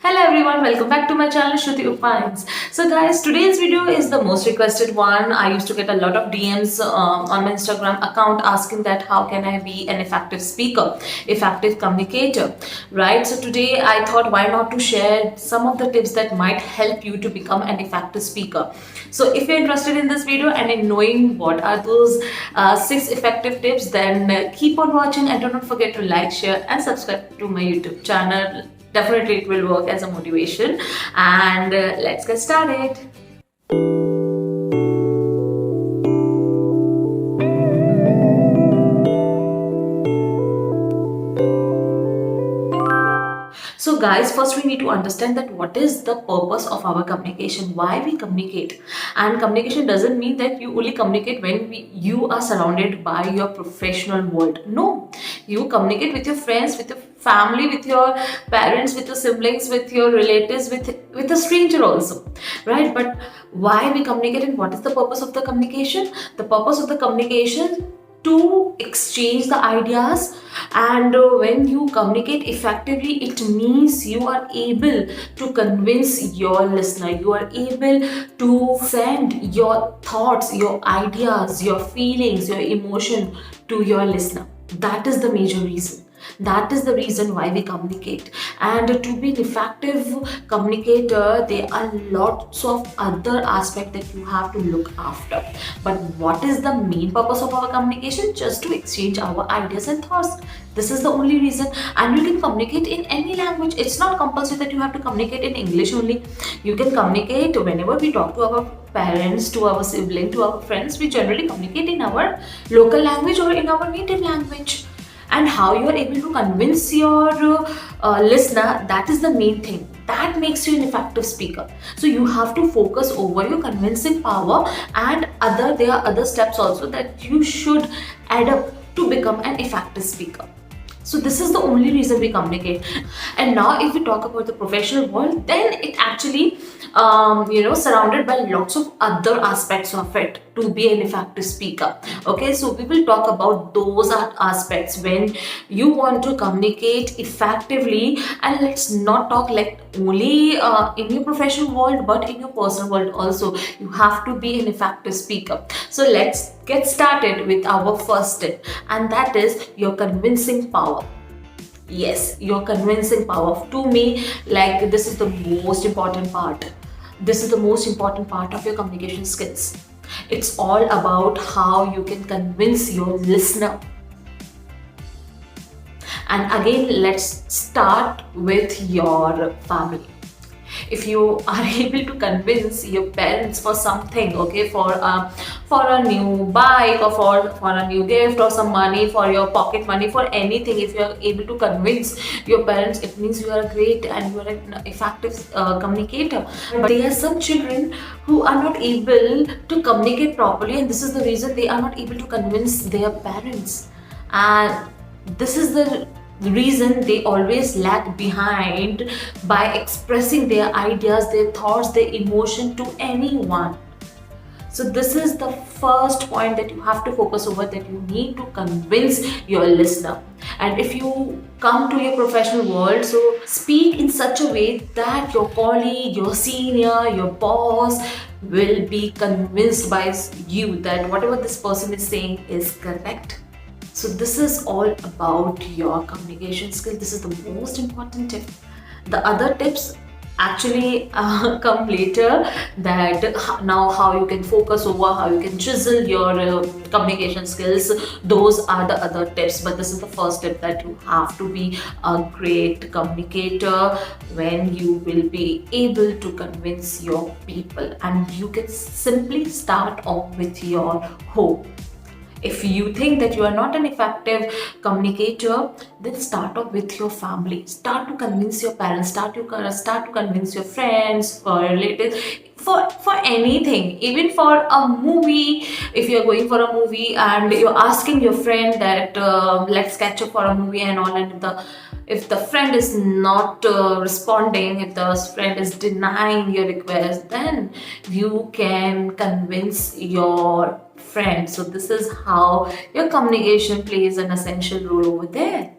Hello everyone, welcome back to my channel Shruti Opines. So guys, today's video is the most requested one. I used to get a lot of DMs on my Instagram account asking that how can I be an effective speaker, effective communicator, right? So today I thought why not to share some of the tips that might help you to become an effective speaker. So if you're interested in this video and in knowing what are those 6 effective tips, then keep on watching and do not forget to like, share and subscribe to my YouTube channel. Definitely it will work as a motivation, and let's get started. So guys, first we need to understand that what is the purpose of our communication, why we communicate. And communication doesn't mean that you only communicate when you are surrounded by your professional world. No, you communicate with your friends, with your family, with your parents, with your siblings, with your relatives, with a stranger also, right? But why we communicate and what is the purpose of the communication? The purpose of the communication to exchange the ideas, and when you communicate effectively, it means you are able to convince your listener, you are able to send your thoughts, your ideas, your feelings, your emotion to your listener. That is the major reason. That is the reason why we communicate. And to be an effective communicator, there are lots of other aspects that you have to look after. But what is the main purpose of our communication? Just to exchange our ideas and thoughts. This is the only reason. And you can communicate in any language. It's not compulsory that you have to communicate in English only. You can communicate whenever we talk to our parents, to our sibling, to our friends. We generally communicate in our local language or in our native language. And how you are able to convince your listener, that is the main thing that makes you an effective speaker. So you have to focus over your convincing power, and there are other steps also that you should add up to become an effective speaker. So this is the only reason we communicate. And now if we talk about the professional world, then it actually surrounded by lots of other aspects of it to be an effective speaker. Okay, so we will talk about those aspects when you want to communicate effectively. And let's not talk like only in your professional world, but in your personal world also. You have to be an effective speaker. So let's get started with our first tip, and that is your convincing power. Yes, your convincing power. To me, like, this is the most important part. This is the most important part of your communication skills. It's all about how you can convince your listener. And again, let's start with your family. If you are able to convince your parents for something, okay, for a new bike, or for a new gift, or some money, for your pocket money, for anything, if you are able to convince your parents, it means you are great and you are an effective communicator. But there are some children who are not able to communicate properly, and this is the reason they are not able to convince their parents. And this is the reason they always lag behind by expressing their ideas, their thoughts, their emotion to anyone. So this is the first point that you have to focus over, that you need to convince your listener. And if you come to your professional world, so speak in such a way that your colleague, your senior, your boss will be convinced by you that whatever this person is saying is correct. So this is all about your communication skill. This is the most important tip. The other tips actually come later, that now how you can focus over, how you can chisel your communication skills. Those are the other tips, but this is the first tip, that you have to be a great communicator when you will be able to convince your people. And you can simply start off with your home. If you think that you are not an effective communicator, then start off with your family. Start to convince your parents. Start to convince your friends, or relatives, for anything, even for a movie. If you're going for a movie and you're asking your friend that let's catch up for a movie and all, and if the friend is not responding, if the friend is denying your request, then you can convince your friend. So this is how your communication plays an essential role over there.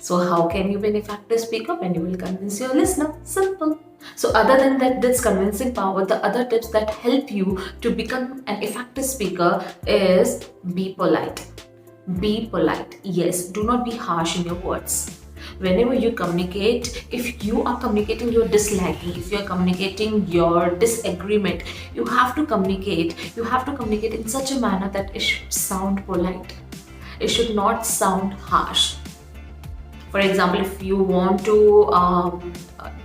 So how can you be an effective speaker? When you will convince your listener. Simple. So other than that, this convincing power, the other tips that help you to become an effective speaker is be polite. Be polite. Yes, do not be harsh in your words. Whenever you communicate, if you are communicating your disliking, if you are communicating your disagreement, you have to communicate. You have to communicate in such a manner that it should sound polite. It should not sound harsh. For example, if you want to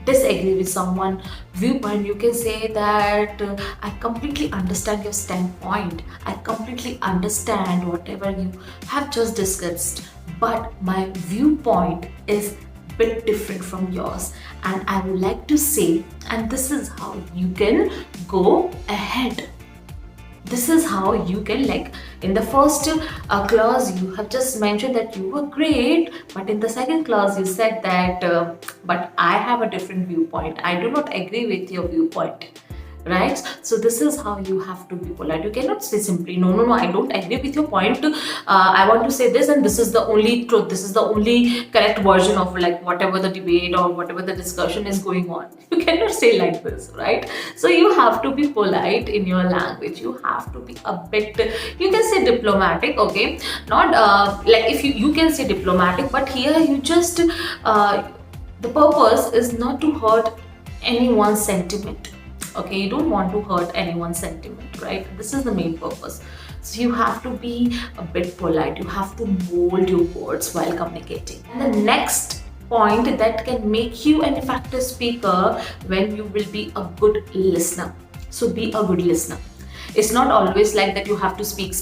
disagree with someone viewpoint, you can say that I completely understand your standpoint, I completely understand whatever you have just discussed, but my viewpoint is bit different from yours, and I would like to say, and this is how you can go ahead. This is how you can, like in the first clause you have just mentioned that you were great, but in the second clause you said that but I have a different viewpoint, I do not agree with your viewpoint, right? So this is how you have to be polite. You cannot say simply no, I don't agree with your point, I want to say this, and this is the only truth, this is the only correct version of like whatever the debate or whatever the discussion is going on. You cannot say like this, right? So you have to be polite in your language, you have to be a bit, you can say diplomatic, okay, not like if you can say diplomatic, but here you just the purpose is not to hurt anyone's sentiment. Okay, you don't want to hurt anyone's sentiment, right? This is the main purpose. So you have to be a bit polite, you have to mold your words while communicating. And the next point that can make you an effective speaker, when you will be a good listener. So be a good listener. It's not always like that you have to speak,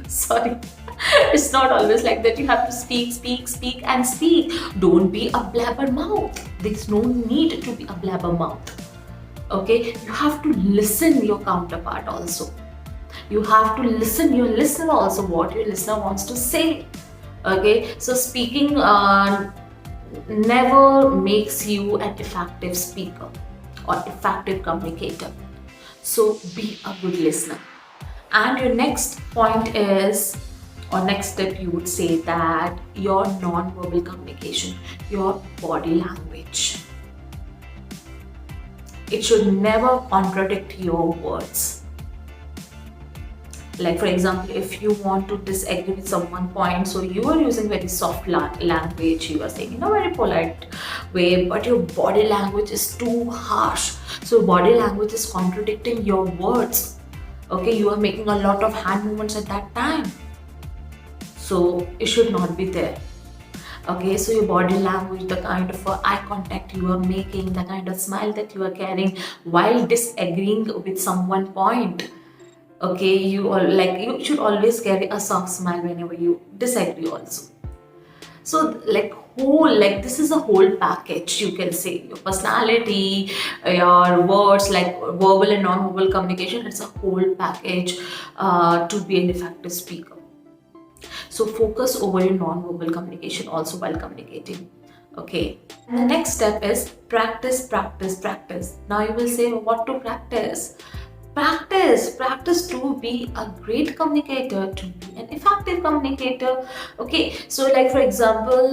sorry. It's not always like that you have to speak and speak. Don't be a blabbermouth. There's no need to be a blabbermouth. Okay, you have to listen your counterpart also. You have to listen your listener also, what your listener wants to say. Okay, so speaking never makes you an effective speaker or effective communicator. So be a good listener. And your next point is, or next step, you would say that your non-verbal communication, your body language, it should never contradict your words. Like for example, if you want to disagree with someone's point, so you are using very soft language, you are saying in a very polite way, but your body language is too harsh. So body language is contradicting your words. Okay, you are making a lot of hand movements at that time. So it should not be there. Okay, so your body language, the kind of eye contact you are making, the kind of smile that you are carrying while disagreeing with someone's point. Okay, you should always carry a soft smile whenever you disagree also. So this is a whole package, you can say. Your personality, your words, like verbal and non-verbal communication, it's a whole package to be an effective speaker. So focus over your non-verbal communication also while communicating. Okay. And the next step is practice. Now you will say, what to practice? Practice to be a great communicator, to be an effective communicator. Okay, so like for example,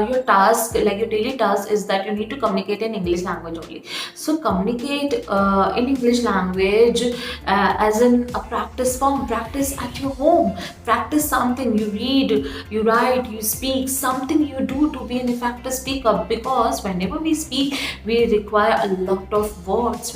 your task, like your daily task is that you need to communicate in English language only. So communicate in English language as in a practice form. Practice at your home. Practice something you read, you write, you speak, something you do to be an effective speaker. Because whenever we speak, we require a lot of words.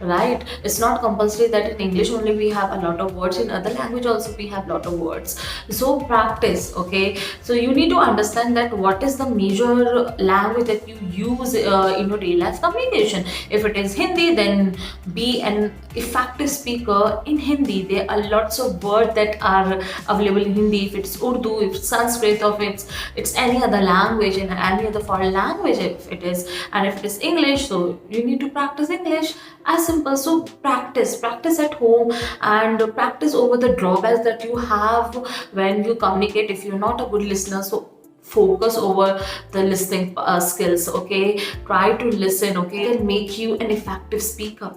Right? It's not compulsory that in English only we have a lot of words, in other language also we have a lot of words. So practice. Okay, so you need to understand that what is the major language that you use in your daily life communication. If it is Hindi, then be an effective speaker in Hindi. There are lots of words that are available in Hindi. If it's Urdu, if it's Sanskrit, or if it's any other language, in any other foreign language if it is, and if it is English, so you need to practice English. As simple. So practice at home, and practice over the drawbacks that you have when you communicate. If you're not a good listener, so focus over the listening skills. Okay, try to listen. Okay, and make you an effective speaker.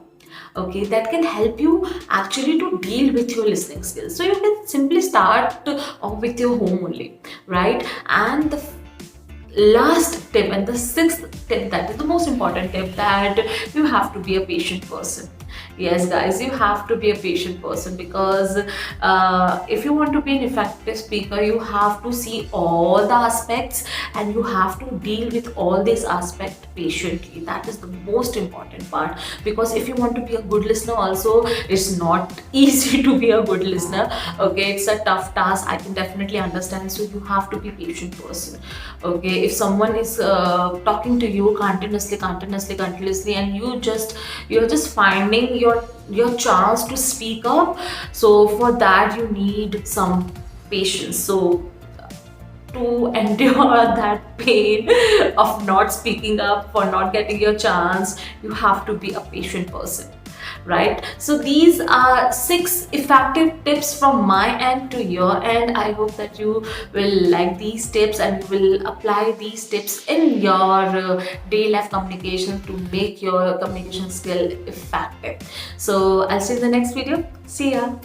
okay, that can help you actually to deal with your listening skills. So you can simply start off with your home only, right? And the last tip and the sixth tip, that is the most important tip, that you have to be a patient person. Yes guys, you have to be a patient person, because if you want to be an effective speaker, you have to see all the aspects and you have to deal with all these aspects patiently. That is the most important part, because if you want to be a good listener also, it's not easy to be a good listener. Okay, it's a tough task, I can definitely understand. So you have to be patient person. Okay, if someone is talking to you continuously, and you're just finding your chance to speak up, so for that you need some patience. So to endure that pain of not speaking up, for not getting your chance, you have to be a patient person, right? So these are 6 effective tips from my end to your end. I hope that you will like these tips and you will apply these tips in your day life communication to make your communication skill effective. So I'll see you in the next video. See ya.